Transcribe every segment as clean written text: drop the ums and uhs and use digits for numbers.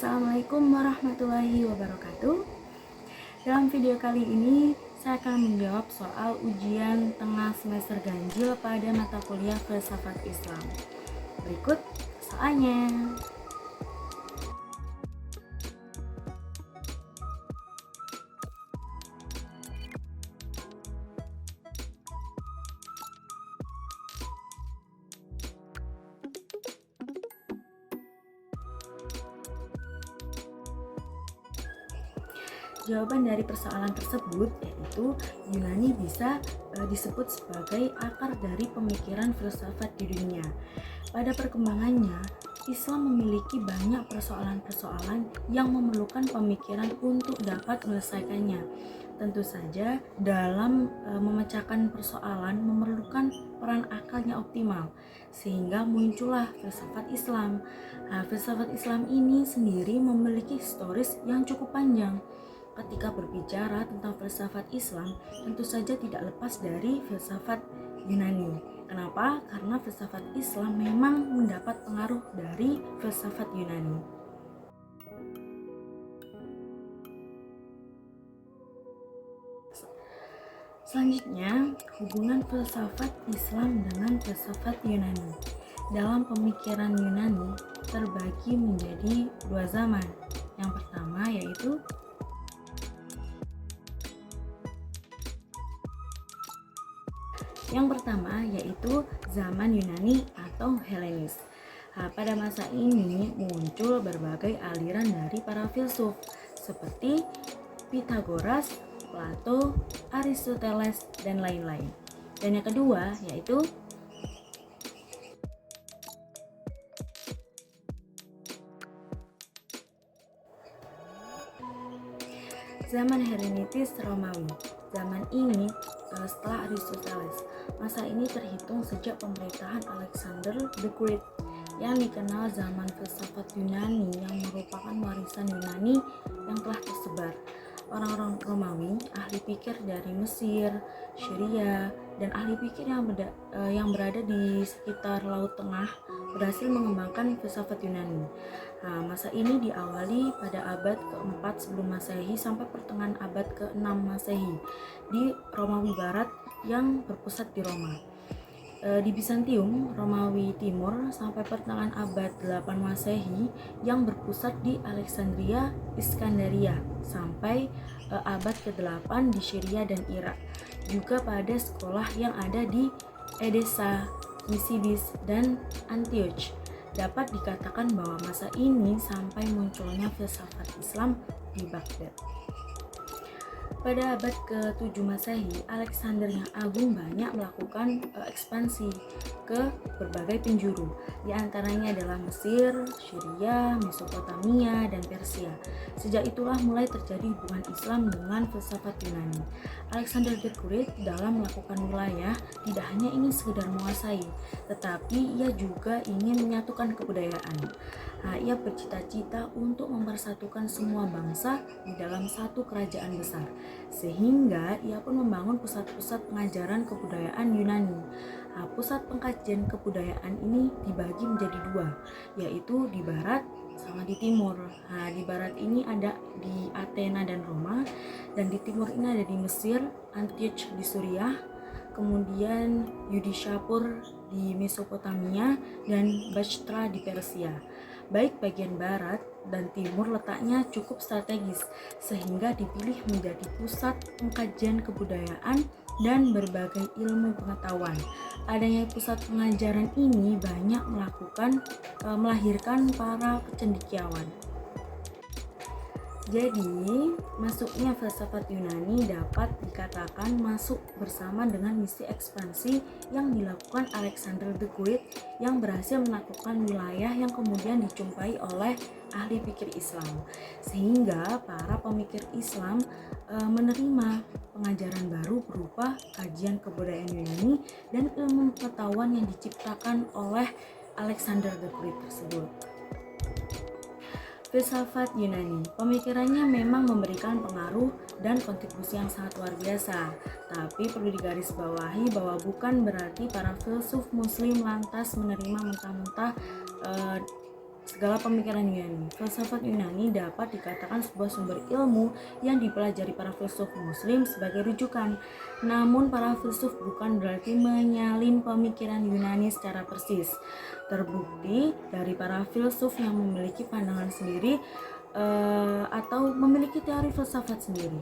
Assalamualaikum warahmatullahi wabarakatuh. Dalam video kali ini saya akan menjawab soal ujian tengah semester ganjil pada mata kuliah Filsafat Islam. Berikut soalnya. Jawaban dari persoalan tersebut yaitu Yunani bisa disebut sebagai akar dari pemikiran filsafat di dunia. Pada perkembangannya, Islam memiliki banyak persoalan-persoalan yang memerlukan pemikiran untuk dapat menyelesaikannya. Tentu saja dalam memecahkan persoalan memerlukan peran akal yang optimal, sehingga muncullah filsafat Islam. Filsafat Islam ini sendiri memiliki historis yang cukup panjang. Ketika berbicara tentang filsafat Islam, tentu saja tidak lepas dari filsafat Yunani. Kenapa? Karena filsafat Islam memang mendapat pengaruh dari filsafat Yunani. Selanjutnya, hubungan filsafat Islam dengan filsafat Yunani. Dalam pemikiran Yunani terbagi menjadi dua zaman. Yang pertama yaitu zaman Yunani atau Helenis. Pada masa ini muncul berbagai aliran dari para filsuf seperti Pythagoras, Plato, Aristoteles, dan lain-lain. Dan yang kedua yaitu zaman Helenitis Romawi. Zaman ini setelah Aristoteles. Masa ini terhitung sejak pemerintahan Alexander the Great, yang dikenal zaman filsafat Yunani yang merupakan warisan Yunani yang telah tersebar. Orang-orang Romawi, ahli pikir dari Mesir, Syria, dan ahli pikir yang berada di sekitar Laut Tengah berhasil mengembangkan filsafat Yunani. Masa ini diawali pada abad ke-4 sebelum Masehi sampai pertengahan abad ke-6 Masehi di Romawi Barat yang berpusat di Roma. Di Bizantium, Romawi Timur sampai pertengahan abad 8 Masehi yang berpusat di Alexandria, Iskandaria sampai abad ke-8 di Syria dan Irak. Juga pada sekolah yang ada di Edessa, Nisibis, dan Antioch. Dapat dikatakan bahwa masa ini sampai munculnya filsafat Islam di Baghdad. Pada abad ke-7 Masehi, Alexander yang Agung banyak melakukan ekspansi ke berbagai penjuru. Di antaranya adalah Mesir, Syria, Mesopotamia, dan Persia. Sejak itulah mulai terjadi hubungan Islam dengan filsafat Yunani. Alexander the Great dalam melakukan wilayah tidak hanya ingin sekedar menguasai, tetapi ia juga ingin menyatukan kebudayaan. Ia bercita-cita untuk mempersatukan semua bangsa di dalam satu kerajaan besar, sehingga ia pun membangun pusat-pusat pengajaran kebudayaan Yunani. Pusat pengkajian kebudayaan ini dibagi menjadi dua, yaitu di barat sama di timur. Di barat ini ada di Athena dan Roma, dan di timur ini ada di Mesir, Antioch di Suriah, kemudian Yudishapur di Mesopotamia, dan Bactra di Persia. Baik bagian barat dan timur letaknya cukup strategis, sehingga dipilih menjadi pusat pengkajian kebudayaan dan berbagai ilmu pengetahuan. Adanya pusat pengajaran ini banyak melahirkan para cendekiawan. Jadi, masuknya filsafat Yunani dapat dikatakan masuk bersama dengan misi ekspansi yang dilakukan Alexander the Great yang berhasil menaklukkan wilayah yang kemudian dijumpai oleh ahli pikir Islam. Sehingga para pemikir Islam menerima pengajaran baru berupa kajian kebudayaan Yunani dan ilmu pengetahuan yang diciptakan oleh Alexander the Great tersebut. Filsafat Yunani, pemikirannya memang memberikan pengaruh dan kontribusi yang sangat luar biasa. Tapi perlu digarisbawahi bahwa bukan berarti para filsuf muslim lantas menerima mentah-mentah segala pemikiran Yunani. Filsafat Yunani dapat dikatakan sebuah sumber ilmu yang dipelajari para filsuf muslim sebagai rujukan. Namun para filsuf bukan berarti menyalin pemikiran Yunani secara persis. Terbukti dari para filsuf yang memiliki pandangan sendiri atau memiliki teori filsafat sendiri.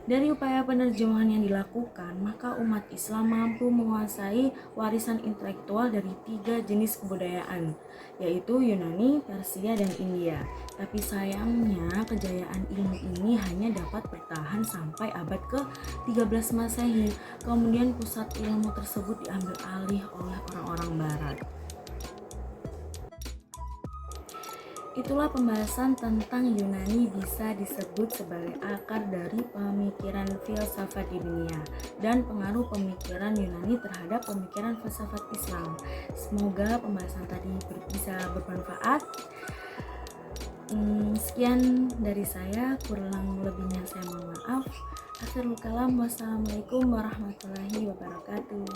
Dari upaya penerjemahan yang dilakukan, maka umat Islam mampu menguasai warisan intelektual dari 3 jenis kebudayaan, yaitu Yunani, Persia, dan India. Tapi sayangnya kejayaan ilmu ini hanya dapat bertahan sampai abad ke-13 Masehi. Kemudian pusat ilmu tersebut diambil alih oleh orang-orang Barat. Itulah pembahasan tentang Yunani bisa disebut sebagai akar dari pemikiran filsafat di dunia dan pengaruh pemikiran Yunani terhadap pemikiran filsafat Islam. Semoga pembahasan tadi bisa bermanfaat. Sekian dari saya, kurang lebihnya saya mohon maaf. Akhirul kalam, wassalamualaikum warahmatullahi wabarakatuh.